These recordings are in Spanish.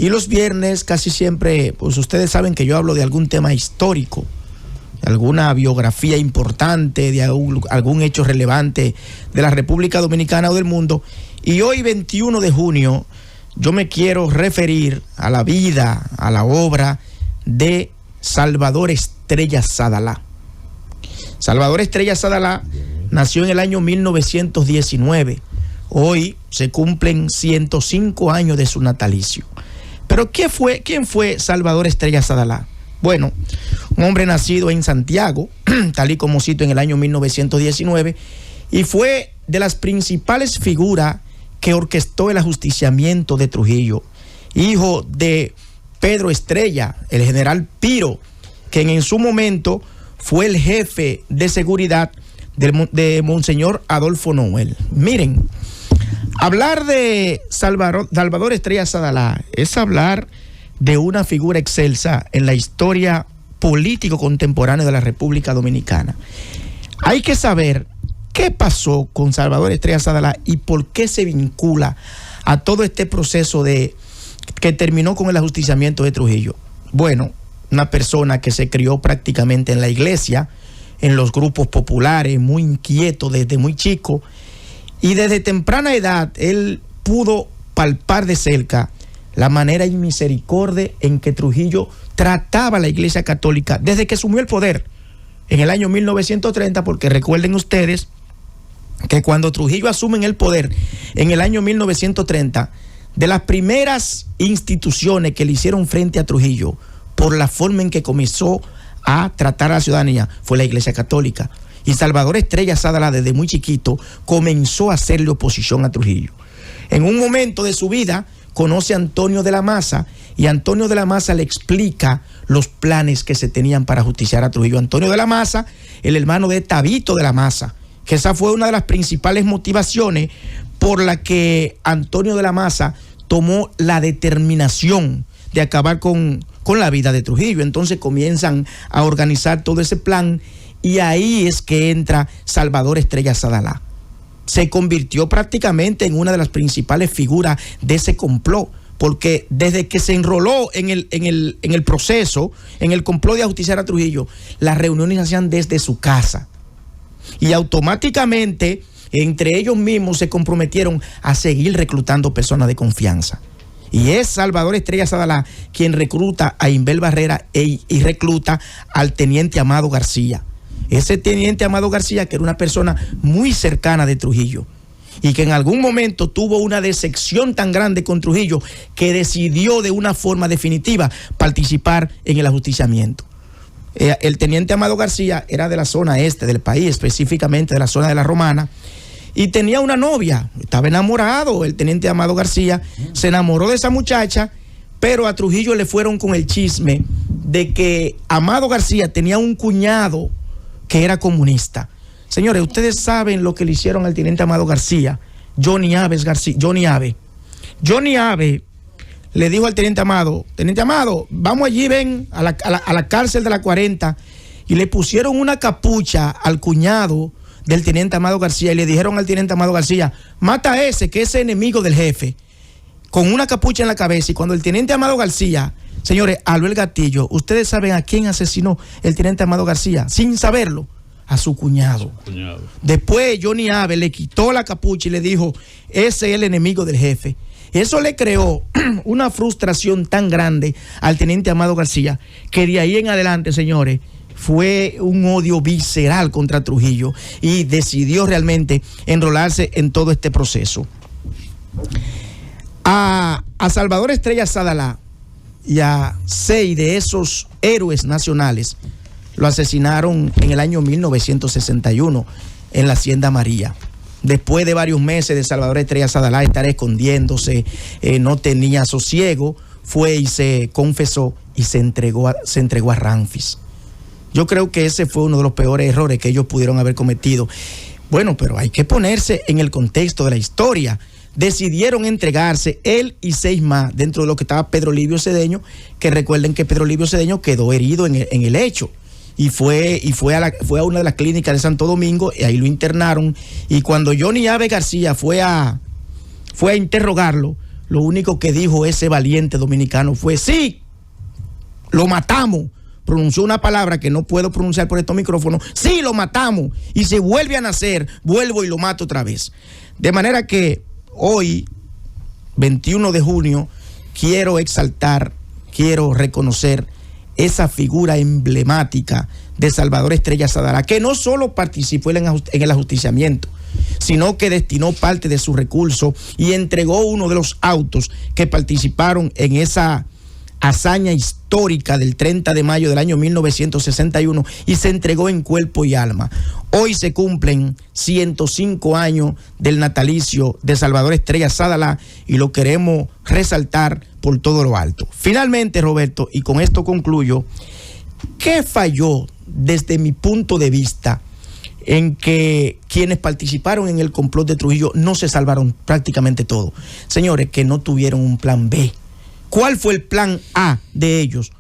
Y los viernes casi siempre, pues ustedes saben que yo hablo de algún tema histórico, de alguna biografía importante, de algún hecho relevante de la República Dominicana o del mundo. Y hoy, 21 de junio, yo me quiero referir a la vida, a la obra de Salvador Estrella Sadalá. Salvador Estrella Sadalá nació en el año 1919. Hoy se cumplen 105 años de su natalicio. Pero ¿quién fue Salvador Estrella Sadalá? Bueno, un hombre nacido en Santiago, tal y como cito, en el año 1919, y fue de las principales figuras que orquestó el ajusticiamiento de Trujillo, hijo de Pedro Estrella, el general Piro, quien en su momento fue el jefe de seguridad de Monseñor Adolfo Noel. Miren, hablar de Salvador Estrella Sadalá es hablar de una figura excelsa en la historia político contemporánea de la República Dominicana. Hay que saber qué pasó con Salvador Estrella Sadalá y por qué se vincula a todo este proceso que terminó con el ajusticiamiento de Trujillo. Bueno, una persona que se crió prácticamente en la iglesia, en los grupos populares, muy inquieto desde muy chico, y desde temprana edad él pudo palpar de cerca la manera y misericordia en que Trujillo trataba a la Iglesia Católica desde que asumió el poder en el año 1930, porque recuerden ustedes que cuando Trujillo asume en el poder en el año 1930, de las primeras instituciones que le hicieron frente a Trujillo por la forma en que comenzó a tratar a la ciudadanía fue la Iglesia Católica. Y Salvador Estrella Sadalá desde muy chiquito comenzó a hacerle oposición a Trujillo. En un momento de su vida conoce a Antonio de la Maza y Antonio de la Maza le explica los planes que se tenían para justiciar a Trujillo. Antonio de la Maza, el hermano de Tabito de la Maza, que esa fue una de las principales motivaciones por la que Antonio de la Maza tomó la determinación de acabar con la vida de Trujillo. Entonces comienzan a organizar todo ese plan y ahí es que entra Salvador Estrella Sadalá. Se convirtió prácticamente en una de las principales figuras de ese complot, porque desde que se enroló en el proceso, en el complot de ajusticiar a Trujillo, las reuniones se hacían desde su casa. Y automáticamente, entre ellos mismos se comprometieron a seguir reclutando personas de confianza. Y es Salvador Estrella Sadalá quien recluta a Inbel Barrera y recluta al teniente Amado García. Ese teniente Amado García, que era una persona muy cercana de Trujillo y que en algún momento tuvo una decepción tan grande con Trujillo que decidió de una forma definitiva participar en el ajusticiamiento. El teniente Amado García era de la zona este del país, específicamente de la zona de La Romana, y tenía una novia, estaba enamorado. El teniente Amado García se enamoró de esa muchacha, pero a Trujillo le fueron con el chisme de que Amado García tenía un cuñado que era comunista. Señores, ustedes saben lo que le hicieron al teniente Amado García, Johnny Ave le dijo al teniente Amado, vamos allí, ven a la cárcel de la 40, y le pusieron una capucha al cuñado del teniente Amado García y le dijeron al teniente Amado García, mata a ese, que es enemigo del jefe, con una capucha en la cabeza. Y cuando el teniente Amado García, señores, aló el gatillo, ustedes saben a quién asesinó el teniente Amado García, sin saberlo, a su cuñado. Después Johnny Ave le quitó la capucha y le dijo, ese es el enemigo del jefe. Eso le creó una frustración tan grande al teniente Amado García que de ahí en adelante, señores, fue un odio visceral contra Trujillo y decidió realmente enrolarse en todo este proceso. A Salvador Estrella Sadalá y a 6 de esos héroes nacionales lo asesinaron en el año 1961 en la Hacienda María. Después de varios meses de Salvador Estrella Sadalá estar escondiéndose, no tenía sosiego, fue y se confesó y se entregó a Ramfis. Yo creo que ese fue uno de los peores errores que ellos pudieron haber cometido. Bueno, pero hay que ponerse en el contexto de la historia. Decidieron entregarse él y 6 más, dentro de lo que estaba Pedro Livio Cedeño, que recuerden que Pedro Livio Cedeño quedó herido en el hecho. Y fue a una de las clínicas de Santo Domingo y ahí lo internaron. Y cuando Johnny Ave García fue a interrogarlo, lo único que dijo ese valiente dominicano fue: sí, lo matamos. Pronunció una palabra que no puedo pronunciar por estos micrófonos: sí, lo matamos, y si vuelve a nacer, vuelvo y lo mato otra vez. De manera que hoy, 21 de junio, quiero exaltar, quiero reconocer esa figura emblemática de Salvador Estrella Sadalá, que no solo participó en el ajusticiamiento, sino que destinó parte de su recurso y entregó uno de los autos que participaron en esa hazaña histórica del 30 de mayo del año 1961, y se entregó en cuerpo y alma. Hoy se cumplen 105 años del natalicio de Salvador Estrella Sadalá y lo queremos resaltar por todo lo alto. Finalmente, Roberto, y con esto concluyo, ¿qué falló desde mi punto de vista en que quienes participaron en el complot de Trujillo no se salvaron prácticamente todo? Señores, que no tuvieron un plan B. ¿Cuál fue el plan A de ellos?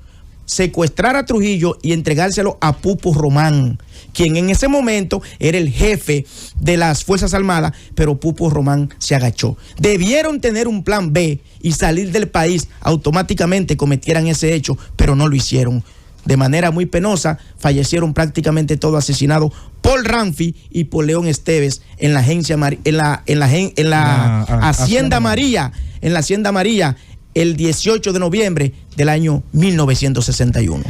Secuestrar a Trujillo y entregárselo a Pupo Román, quien en ese momento era el jefe de las Fuerzas Armadas, pero Pupo Román se agachó. Debieron tener un plan B y salir del país, automáticamente cometieran ese hecho, pero no lo hicieron. De manera muy penosa, fallecieron prácticamente todos asesinados por Ramfi y por León Esteves en la agencia Hacienda María, el 18 de noviembre del año 1961.